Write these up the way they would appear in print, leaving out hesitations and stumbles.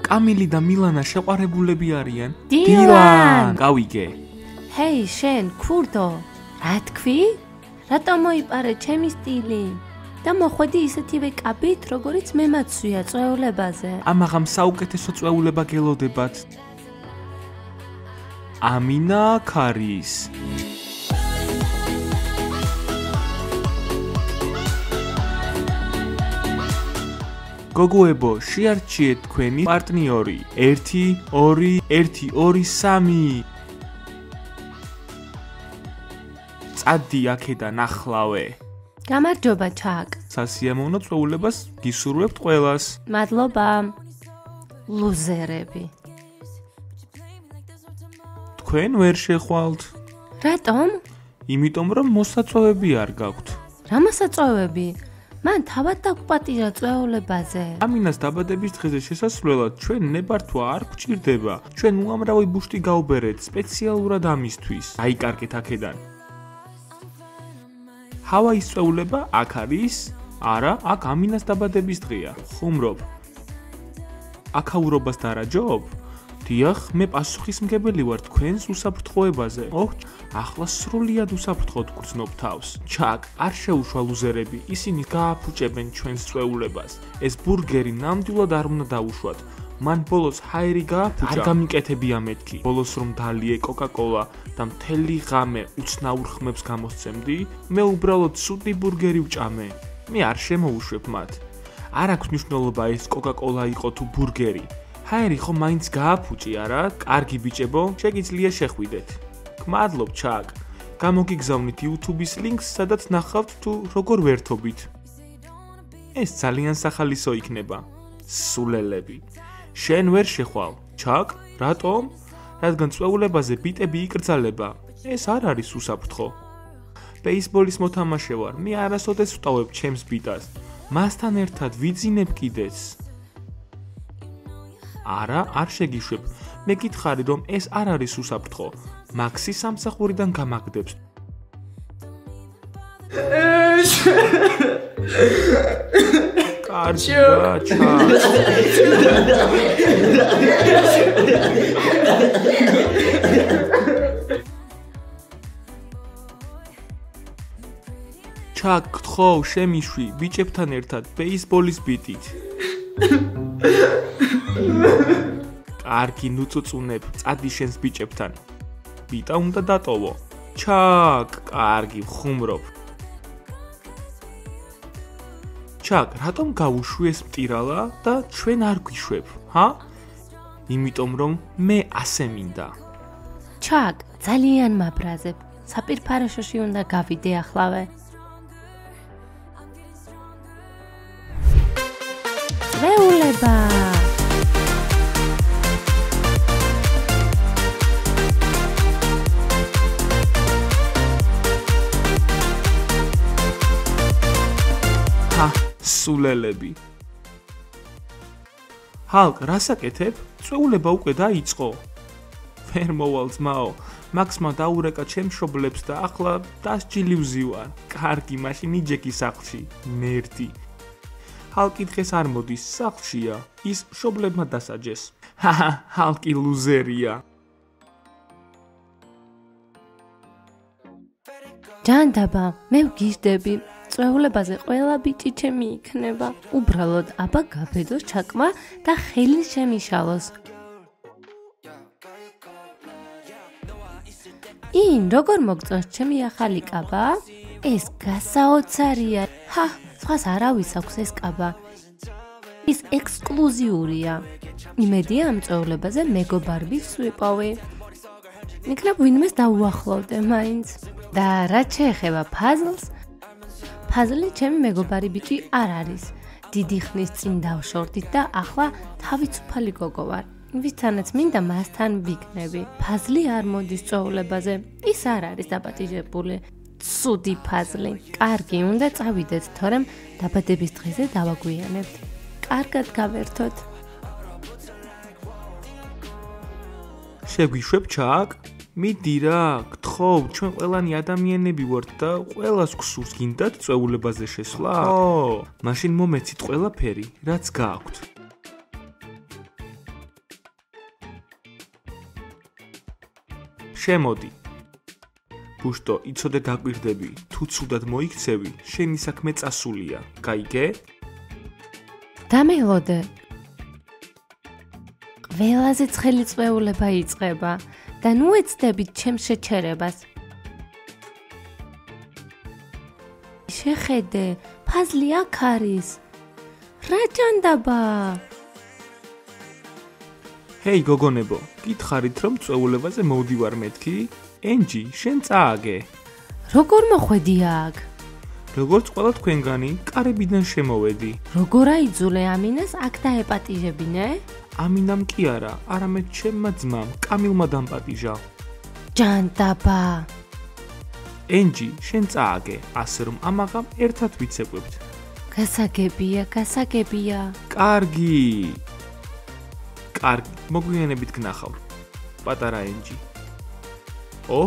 კამილი და მილანა შეყვარებულები არიან? დილან! გავიგე. ჰეი, შენ, ქურდო, რა თქვი? რატომ მოიპარე ჩემი სტილი? და მოხვედი ისეთივე კაბით, როგორიც მე მაცვია წვეულებაზე. ამაღამ საუკეთესო წვეულება გელოდებათ. ამინა ქარის. გოგოებო, შეარჩიეთ თქვენი პარტნიორი. 1 2 1 2 3. წადი აქედან ახლავე. გამარჯობა, ჩაკ. სასიამოვნო წვეულებას გისურვებთ ყველას. მადლობა. ლუზერები. თქვენ ვერ შეხვალთ. რატომ? იმიტომ რომ მოსაწვევები არ გაქვთ. რა მოსაწვევები? მან თავად დაგვპატირა წვეულებაზე. ამინას დაბადების დღეზე შესასვლელად ჩვენ ნებართვა არ გვჭირდება. ჩვენ უამრავი ბუშტი გავბერეთ სპეციალურად ამისთვის. აიკარგეთ აქედან. ჰავაის წვეულება აქ არის? არა, აქ ამინას დაბადების დღეა. ხუმრობ. აქაურობას დარაჯობ? დიახ, მე პასუხისმგებელი ვარ თქვენს უსაფრთხოებაზე. ოჰ, ახლა სრულიად უსაფრთხოდ გრძნობ თავს. ჩაკ, არ შეუშვა ლუზერები, ისინი გააფუჭებენ ჩვენს წვეულებას. ეს ბურგერი ნამდვილად არ უნდა დაუშვათ. მან ბოლოს ჰაერი გააფუჭა. არ გამიკეთებია მეთქი. ბოლოს რომ დალიე კოკა-კოლა და მთელი ღამე უცნაურ ხმებს გამოსცემდი, მე უბრალოდ ცუდი ბურგერი ვჭამე. მე არ შემოუშვებ მათ. არ აქვს მნიშვნელობა ეს კოკა-კოლა იყო თუ ბურგერი. ჰაერი ხო მაინც გააფუჭი, არა? კარგი ბიჭებო, შეგიძლია შეხვიდეთ. გმადლობ, ჩაკ. გამოგიგზავნით YouTube-ის ლინკს, სადაც ნახავთ თუ როგორ ვერთობით. ეს ძალიან სახალისო იქნება. სულელები. შენ ვერ შეხვალ, ჩაკ? რატომ? რადგან წვეულებაზე ბიტები იკრძალება. ეს არ არის უსაფრთხო. ბეისბოლის მოთამაშე ვარ, მე არასოდეს ვტოვებ ჩემს ბიტას. მასთან ერთად ვიძინებ კიდეც. არა, არ შეგიშვებ. მე გითხარი, რომ ეს არ არის უსაფრთხო. მაქსი სამსახურიდან გამაგდებს. კარგია, ჩაკ. ჩაკ, გთხოვ, შემიშვი ბიჭებთან ერთად ბეისბოლის ბიტით. კარგი, ნუწუწუნებ, წადი შენს ბიჭებთან. ბიტა უნდა დატოვო. ჩაკ, კარგი, ხუმრობ. ჩაკ, რატომ გავუშვი ეს მტირალა და ჩვენ არ გვიშვებ, ჰა? იმიტომ რომ მე ასე მინდა. ჩაკ, ძალიან მაბრაზებ. საპირფარეშოში უნდა გავიდე ახლავე. წვეულება. სულელები. ჰალკ, რას აკეთებ? წვეულება უკვე დაიწყო. ვერ მოვალ ძმაო, მაქსმა დაურეკა ჩემს მშობლებს და ახლა დასჯილი ვზივარ. კარგი, მაშინ იჯექი სახლში. მერდი. ჰალკი დღეს არ მოდის, სახლშია. ის მშობლებმა დასაჯეს. ჰაჰა, ჰალკი ლუზერია. ჯანდაბა, მე ვგიჟდები. წვეულებაზე ყველა ბიჭი ჩემი იქნება. უბრალოდ აბა გაბედოს ჩაკმა და ხელი შემიშალოს. როგორ მოგწონს ჩემი ახალი კაბა? ეს გასაოცარია. სხვას არავის აქვს ეს კაბა. ის ექსკლუზიურია. იმედია ამ წვეულებაზე მეგობარბიც ვიპოვი. იქნებ ვინმეს დაუახლოვდე მაინც. და რაც შეეხება ფაზლს, ფაზლი ჩემი მეგობარი ბიჭი არ არის. დიდი ხნის წინ დავშორდით და ახლა თავისუფალი გოგო ვარ. ვისთანაც მინდა მასთან ვიქნები. ფაზლი არ მოდის წვეულებაზე. ის არ არის დაპატიჟებული. ცუდი ფაზლი. კარგი, უნდა წავიდეთ, თორემ დაბადების დღეზე დავაგვიანებთ. კარგად გავერთოთ. შეგვიშვებ, ჩაკ? მიდი რა, გთხოვ, ჩვენ ყველანი ადამიანები ვართ და ყველას გვსურს, გინდათ წვეულებაზე შესვლა? მაშინ მომეცით ყველაფერი, რაც გააქვთ. შემოდი. ბუშტო, იცოდე დაკვირდები, თუ ცუდად მოიქცევი, შენი საქმე წასულია. გაიგე? დამელოდე. ყველაზე ცხელი წვეულება იწყება და ნუ ეცდებით ჩემს შეჩერებას. შეხედე, ფაზლი აქ არის. რა ჯანდაბა? ჰეი გოგონებო, გითხარით რომ წვეულებაზე მოვდივარ მეთქი? ენჯი, შენ წააგე. როგორ მოხვედი აქ? როგორც ყველა თქვენგანი, კარებიდან შემოვედი. როგორ აიძულე ამინას აქ დაეპატიჟებინე? ამინამ კი არა, არამედ ჩემმა ძმამ, კამილმა დამპატიჟა. ჯანდაბა. ენჯი, შენ წააგე, ასე რომ ამაღამ ერთად ვიცეკვებთ. გასაგებია, გასაგებია. კარგი. კარგი, მოგვიანებით გნახავთ. პატარა ენჯი. ო,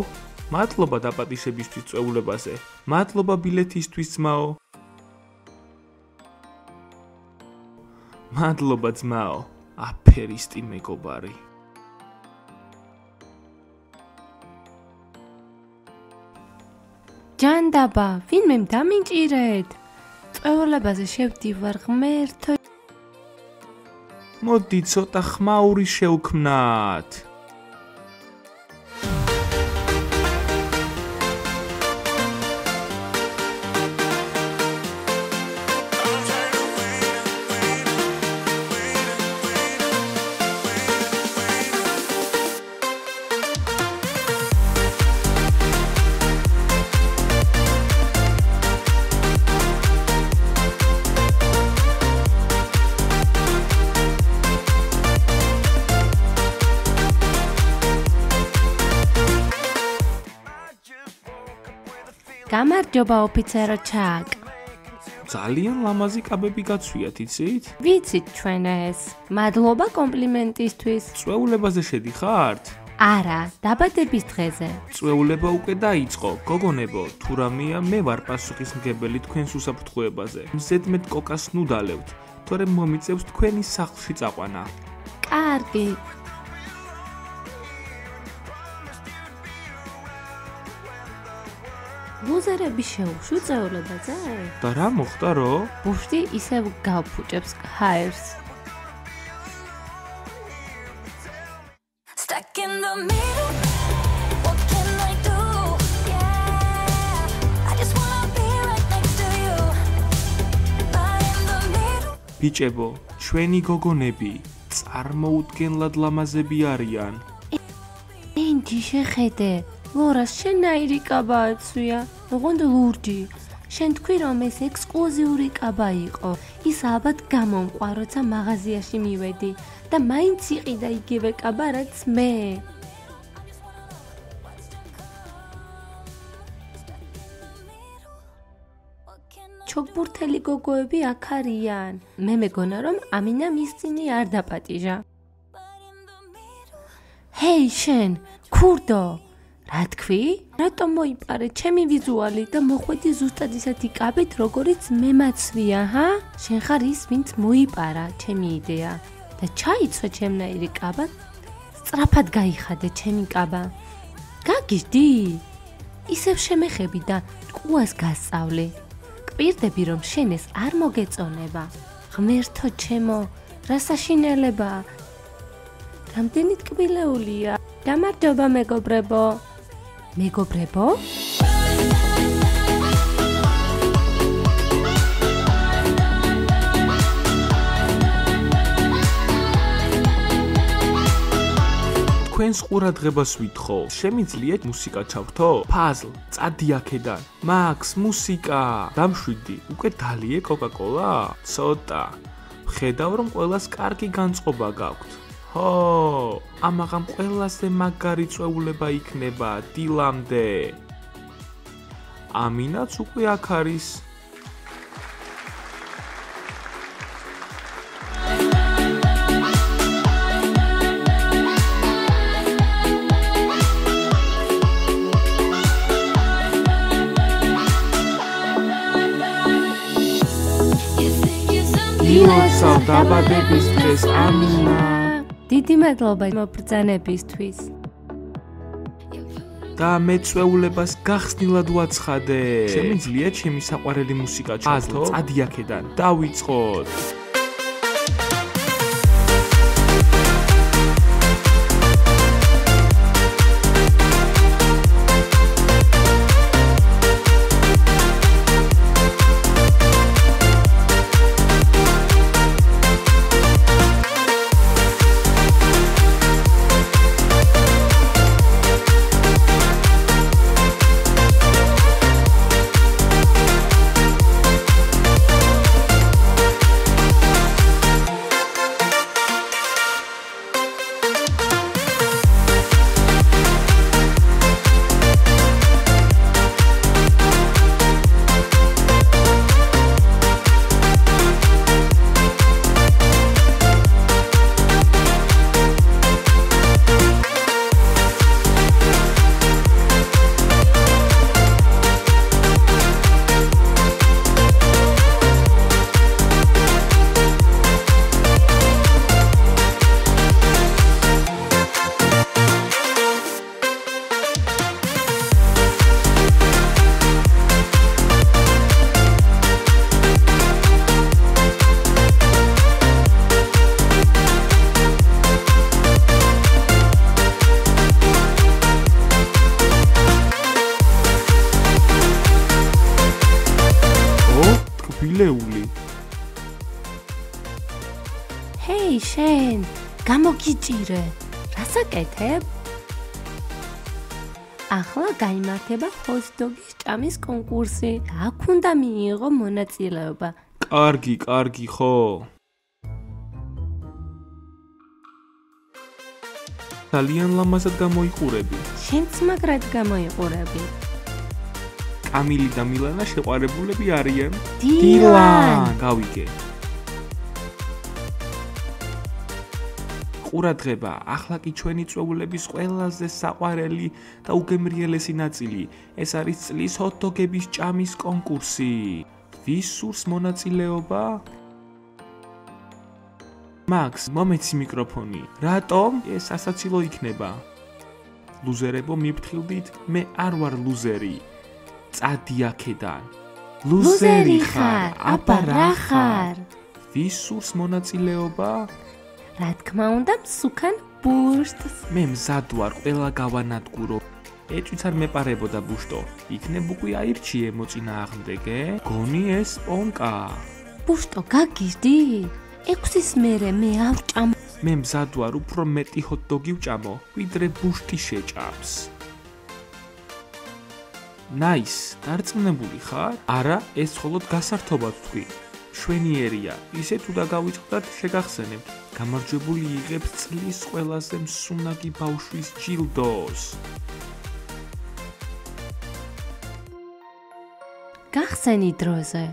მადლობა დაპატიჟებისთვის წვეულებაზე. მადლობა ბილეთისთვის ძმაო. მადლობა ძმაო. აფერისტი მეგობარი. ჯანდაბა, ვინმე დამინჭირეთ. წვეულებაზე შევდივარ ღმერთო. მოდი ცოტა ხმაური შევქმნათ. გამარჯობა ოფიცერო ჩაკ. ძალიან ლამაზი კაბები გაცვიათ, იცით? ვიცით ჩვენ ეს. მადლობა კომპლიმენტისთვის. წვეულებაზე შედიხართ? არა, დაბადების დღეზე. წვეულება უკვე დაიწყო, გოგონებო, თუ რამეა მე ვარ პასუხისმგებელი თქვენს უსაფრთხოებაზე. ზედმეტ კოკას ნუ დალევთ, თორემ მომიწევს თქვენი სახლში წაყვანა. კარგი. ლუზერები შეუშვი წვეულებაზე? და რა მოხდა რო? ბუშტი ისევ გავფუჭებს ჰაერს. Stuck in the middle, what can I do? Yeah, I just wanna be right next to you. But in the middle. ბიჭებო, ჩვენი გოგონები წარმოუდგენლად ლამაზები არიან. ენჯი შეხედე, ლორას შენაირი კაბა აცვია. ოღონდ ლურჯი. შენ თქვი რომ ეს ექსკლუზიური კაბა იყო. ის ალბათ გამომყვა, როცა მაღაზიაში მივედი და მაინც იყიდა იგივე კაბა, რაც მე. ჩოგბურთელი გოგოები აქ არიან. მე მეგონა რომ ამინა მის წინი არ დაპატიჟა. ჰეი შენ, ქურდო, რა თქვი? რატომ მოიპარე ჩემი ვიზუალი და მოხვედი ზუსტად ისეთი კაბით, როგორიც მე მაცვია, ჰა? შენ ხარ ის, ვინც მოიპარა ჩემი იდეა და ჩაიცვა ჩემნაირი კაბა. სწრაფად გაიხადე ჩემი კაბა. გაგიჟდი? ისევ შემეხები და ტყუას გასწავლე. კვირდები რომ შენ ეს არ მოგეწონება. ღმერთო ჩემო, რა საშინელება. რამდენი ტკბილეულია. გამარჯობა მეგობრებო. მეგობრებო? თქვენს ყურადღებას ვითხოვ. შემიძლია მუსიკა ჩავრთო? ფაზლ, წადი აქედან. მაქს, მუსიკა. დამშვიდი, უკვე დალიე კოკა-კოლა? ცოტა. ხედავ რომ ყველას კარგი განწყობა გაქვთ. ჰო, ამაღამ ყველაზე მაგარი წვეულება იქნება დილამდე. ამინაც უკვე აქ არის. ილოცავ დაბადების დღეს ამინა. დიდი მადლობა მობრძანებისთვის. და მეწვეულებას გახსნილად ვაცხადე. შემიძლია ჩემი საყვარელი მუსიკა ჩაართო? წადი აქედან, დავიწყოთ. ბილეული. ჰეი, შენ, გამოგიჭირე. რას აკეთებ? ახლა გაიმართება ჰოთ-დოგის ჭამის კონკურსი. აქ უნდა მიიღო მონაწილეობა. კარგი, ხო? ძალიან ლამაზად გამოიყურები. შენც მაგრად გამოიყურები. კამილი და მილანა შეყვარებულები არიან? დილან. გავიგე. ყურადღება, ახლა კი ჩვენი წვეულების ყველაზე საყვარელი და უგემრიელესი ნაწილი. ეს არის წლის ჰოთ-დოგების ჭამის კონკურსი. ვის სურს მონაწილეობა? მაქს, მომეცი მიკროფონი. რატომ? ეს ასაცილო იქნება. ლუზერებო, მიფრთხილდით, მე არ ვარ ლუზერი. წადი აქედან. ლუზერი ხარ, აბა რა ხარ? ვის სურს მონაწილეობა? რა თქმა უნდა, მსუქან ბუშტს. მე მზად ვარ, ყველა გავანადგურო. ეჭვიც არ მეპარებოდა ბუშტო. იქნებ უკვე აირჩიე მოწინააღმდეგე? გონი ეს პონკა. ბუშტო, გაგიჟდი? 6-ის მერე მე ავჭამ. მე მზად ვარ, უფრო მეტი ჰოთ-დოგი ვჭამო, ვიდრე ბუშტი შეჭამს. ნაის, დარწმუნებული ხარ? არა, ეს მხოლოდ გასართობად თქვი. შვენიერია, ისე თუ დაგავიწყდათ, შეგახსენებთ. გამარჯვებული იღებს წლის ყველაზე მსუნაგი ბავშვის ჯილდოს. გახსენი დროზე.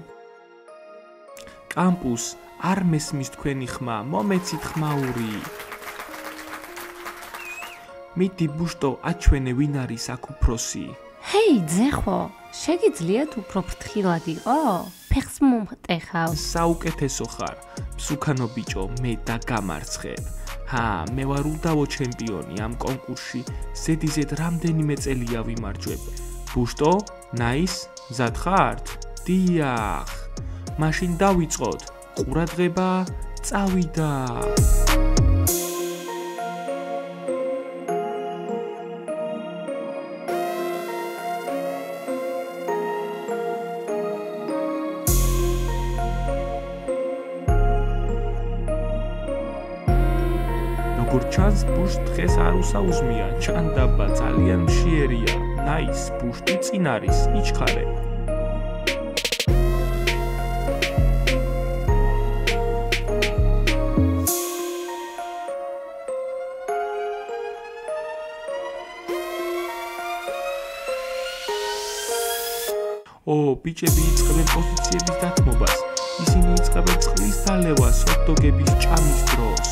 კამპუს არ მესმის თქვენი ხმა, მომეცით ხმაური. მიდი ბუშტო, აჩვენე ვინ არის აქ უფროსი. ჰეი, ძეხო, შეგიძლიათ უფრო ფრთხილად იყო? ფეხს მომტეხავ. საუკეთესო ხარ, მსუქანო ბიჭო, მე დაგამარცხებ. მე ვარ უდავო ჩემპიონი ამ კონკურსში, ზედიზედ რამდენიმე წელია ვიმარჯვებ. ბუშტო, ნაის, მზად ხართ? დიახ. მაშინ დავიწყოთ. ყურადღება, წავიდა. როგორც ჩანს, ბუშტ დღეს არ უსაუზმია, ჩანდაბა ძალიან მშიერია. ნაის, ბუშტი წინ არის, იჩქარე. ბიჭები იწყებენ პოზიციების დათმობას. ისინი იწყებენ წყლის დალევას ჰოთ-დოგების ჭამის დროს.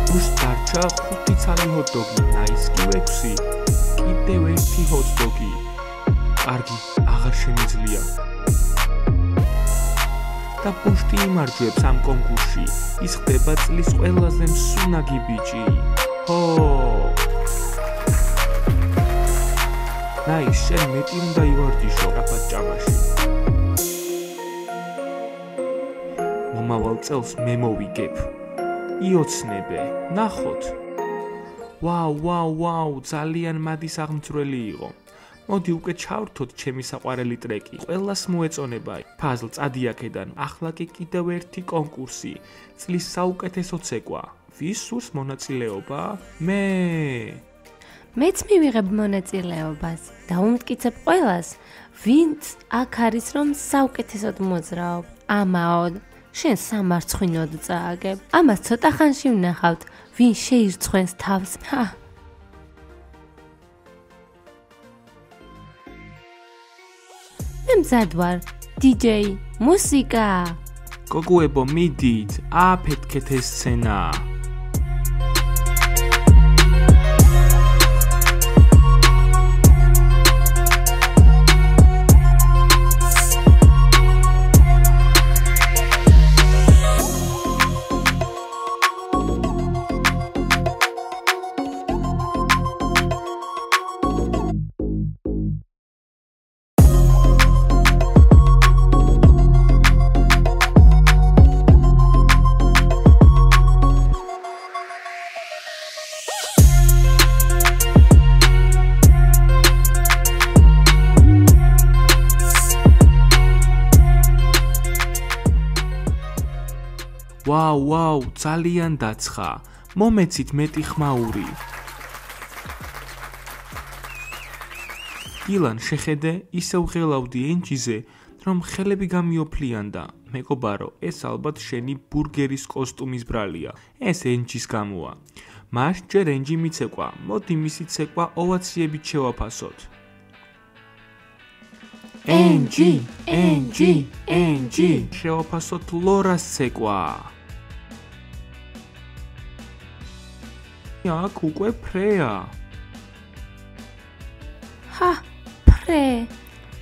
ბუშტ დარჩა 5 ცალი ჰოთ-დოგი, ნაის კი 6. კიდევ ერთი ჰოთ-დოგი. კარგი, აღარ შემიძლია. და პუშტი იმარჯვებს ამ კონკურსში. ის ხდება წლის ყველაზე მსუნაგი ბიჭი. ჰო! ნაის, შენ მეტი უნდა ივარჯიშო რაფად ჭამაში. მომავალ წელს მე მოვიგებ. იოცნებე, ნახოთ. ვაუ, ძალიან მადის აღმძვრელი იყო. მოდი უკვე ჩავრთოთ ჩემი საყვარელი ტრეკი. ყველას მოეწონება. ფაზლ წადი აქედან. ახლა კი კიდევ ერთი კონკურსი. წლის საუკეთესო ცეკვა. ვის სურს მონაწილეობა? მეც მივიღებ მონაწილეობას და უმტკიცებ ყველას, ვინც აქ არის რომ საუკეთესოდ მოძრაობ. ამაოდ, შენ სამარცხვინოდ წააგებ. ამას ცოტა ხანში ვნახავთ, ვინ შეირცხვენს თავს. მე მზად ვარ. DJ, მუსიკა. გოგოებო, მიდით, აფეთქეთ ეს სცენა. ვაუ, ძალიან დაცხა. მომეცით მეტი ხმაური. ილან, შეხედე, ისევ ღელავდი ენჯიზე, რომ ხელები გამიოფლიანდა. მეგობარო, ეს ალბათ შენი ბურგერის კოსტუმის ბრალია. ეს ენჯის გამოა. მას ჯერ ენჯი მიცეკვა. მოდი მისი ცეკვა ოვაციებით შევაფასოთ. ენჯი. შევაფასოთ ლორას ცეკვა. აქ უკვე ფრეა. ფრე.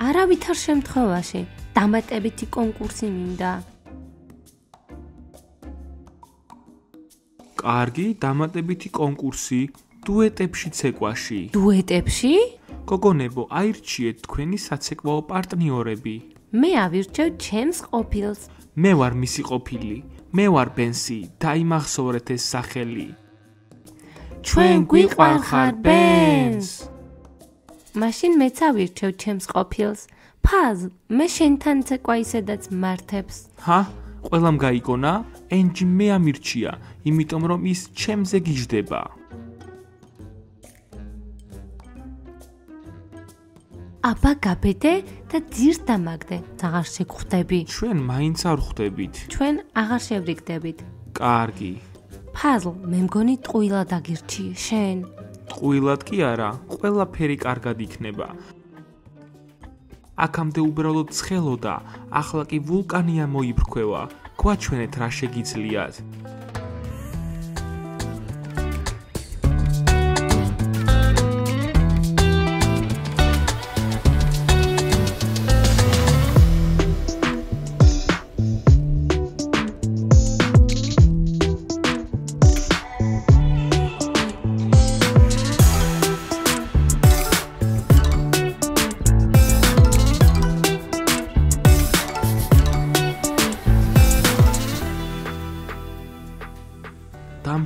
არავითარ შემთხვევაში დამატებითი კონკურსი მინდა. კარგი, დამატებითი კონკურსი დუეტებში ცეკვაში. დუეტებში? გოგონებო, აირჩიეთ თქვენი საცეკვაო პარტნიორები. მე ავირჩევ ჩემს ყოფილს. მე ვარ მისი ყოფილი. მე ვარ ბენსი, დაიმახსოვრეთ ეს სახელი. ჩვენ გვიყვარხარ ბენს. მაშინ მეც ავირჩევ ჩემს ყოფილს. ფაზ, მე შენთან ცეკვა ისედაც მართებს. ყველამ გაიგონა? ენჯი მე ამირჩია, იმიტომ რომ ის ჩემზე გიждდება. აბა გაბედე და ძირს დამაგდე. აღარ შეგხვდები. ჩვენ მაინც არ ხვდებით. ჩვენ აღარ შევრიგდებით. კარგი. ფაზლ, მე მგონი ტყუილად აგირჩიე შენ. ტყუილად კი არა, ყველაფერი კარგად იქნება. აქამდე უბრალოდ ცხელოდა, ახლა კი ვულკანია მოიფრქვევა. გვაჩვენეთ რა შეგიძლიათ.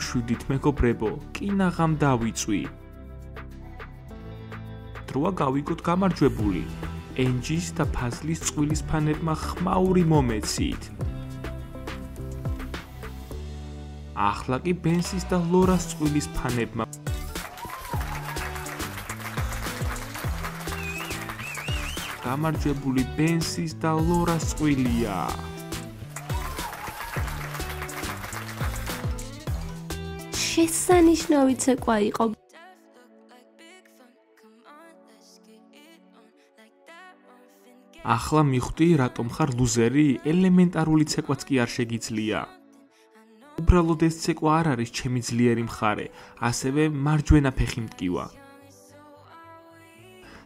დამშვიდით მეგობრებო, კინაღამ დავიწვი. დროა გავიგოთ გამარჯვებული. ენჯის და ფაზლის წყვილის ფანებმა ხმაური მომეცით. ახლა კი ბენსის და ლორას წყვილის ფანებმა. გამარჯვებული ბენსის და ლორას წყვილია. შესანიშნავი ცეკვა იყო. ახლა მიხვდი, რატომ ხარ ლუზერი? ელემენტარული ცეკვაც კი არ შეგიძლია. უბრალოდ ეს ცეკვა არ არის ჩემი ძლიერი მხარე, ასევე მარჯვენა ფეხი მტკივა.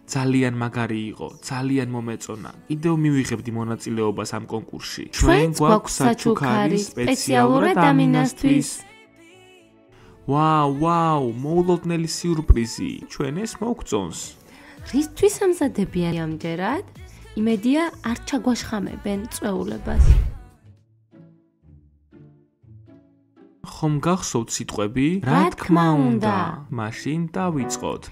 ძალიან მაგარი იყო, ძალიან მომეწონა. კიდევ მივიღებდი მონაწილეობას ამ კონკურსში. ჩვენც გვაქვს საჩუქარი სპეციალურად ამინასთვის. ვაუ, მოულოდნელი სიურპრიზი. ჩვენ ეს მოგწონს. რისთვის ამზადებიან ამჯერად? იმედია არ ჩაგვაშხამებენ წვეულებას. ხომ გახსოვთ სიტყვები? რა თქმა უნდა, მაშინ დავიწყოთ.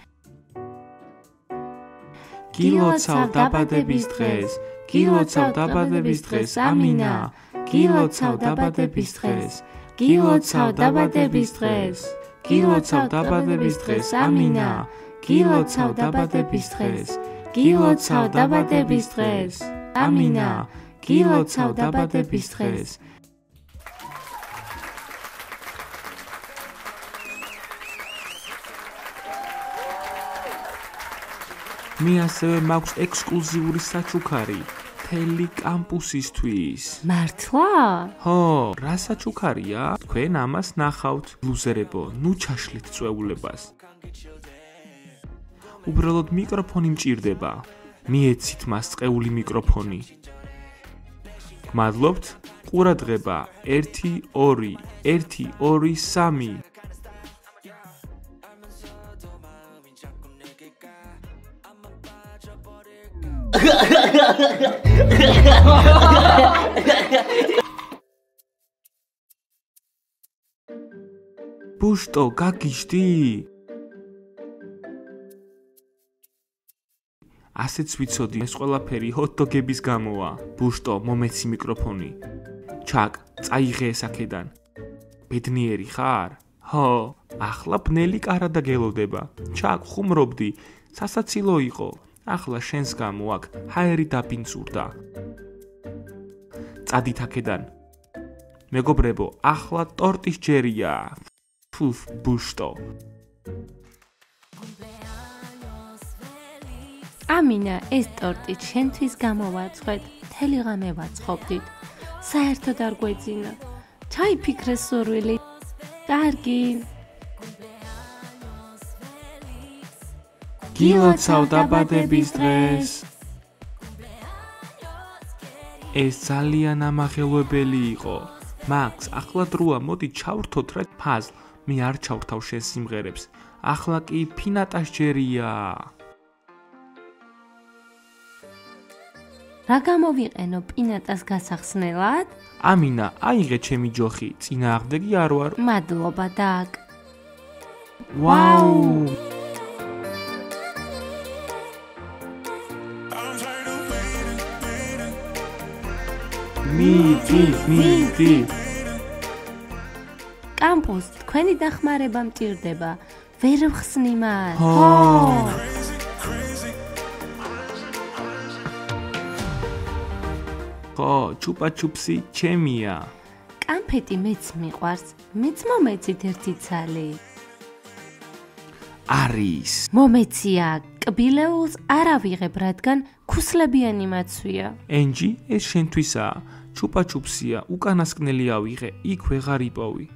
გილოცავ დაბადების დღეს, გილოცავ დაბადების დღეს, ამინა. გილოცავ დაბადების დღეს, გილოცავ დაბადების დღეს, გილოცავ დაბადების დღეს, ამინა. გილოცავ დაბადების დღეს, გილოცავ დაბადების დღეს, ამინა. გილოცავ დაბადების დღეს. მე ასევე მაქვს ექსკლუზიური საჩუქარი მთელი კამპუსისთვის. მართლა? ხო, რა საჩუქარია? თქვენ ამას ნახავთ, ლუზერებო, ნუ ჩაშლით წვეულებას. უბრალოდ მიკროფონი მჭირდება. მიეცით მას წეული მიკროფონი. გმადლობთ, ყურადღება 1 2 1 2 3. ბუშტო, გაგიჟდი? ასეც ვიცოდი, ეს ყველაფერი ჰოთ-დოგების გამოა. ბუშტო, მომეცი მიკროფონი. ჩაკ, წაიღე ეს აქედან. ბედნიერი ხარ? ხო, ახლა ბნელი კარადა გელოდება. ჩაკ, ხუმრობდი, სასაცილო იყო. ახლა შენს გამო აქ ჰაერი დაფინცურდა. წადით აქედან. მეგობრებო, ახლა ტორტის ჯერია. ფუფ, ბუშტო. ამინა, ეს ტორტი შენთვის გამოვაცხეთ. მთელი ღამე ვაცხობდით. საერთოდ არ გვეძინა. ჩაიფიქრე სურვილი. კარგი. გილოცავ დაბადების დღეს. ეს ძალიან ამაღელვებელი იყო. მაქს, ახლა დროა, მოდი ჩავრთოთ რა ფაზ. მე არ ჩავრთავ შენ სიმღერებს. ახლა კი ფინატას ჯერია. რა გამოვიყენო პინატას გასახსნელად? ამინა, აიღე ჩემი ჯოხი, წინააღმდეგი არ ვარ. მადლობა დაკ. ვაუ! მიდი. კამპუს, თქვენი დახმარება მჭირდება. ვერ ვხსნი მას. ხო, ჩუპა-ჩუპსი ჩემია. კანფეტი მეც მიყვარს. მეც მომეცით ერთი ცალი. არის. მომეცია, კბილეულს არ ავიღებ, რადგან ქუსლებიანი მაცვია. ენჯი, ეს შენთვისაა. ჩუპა-ჩუპსია, უკანასკნელი ავიღე, იქ ვეღარ იპოვი.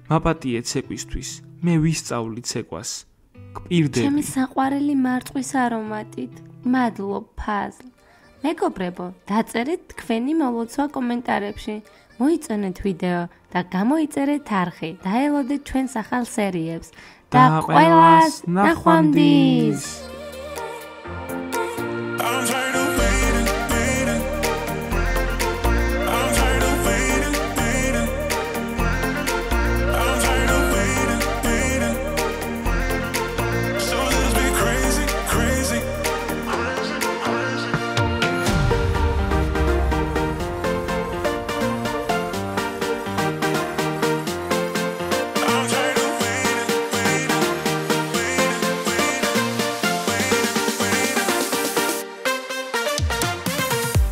მაპატიე ცეკვისთვის. მე ვისწავლი ცეკვას. გპირდები. ჩემი საყვარელი მარწყვის არომატით. მადლობ, ფაზლ. მეგობრებო, დაწერეთ თქვენი მოლოცვა კომენტარებში. მოიწონეთ ვიდეო და გამოიწერეთ არხი. დაელოდეთ ჩვენს ახალ სერიებს. და ყველას ნახვამდის!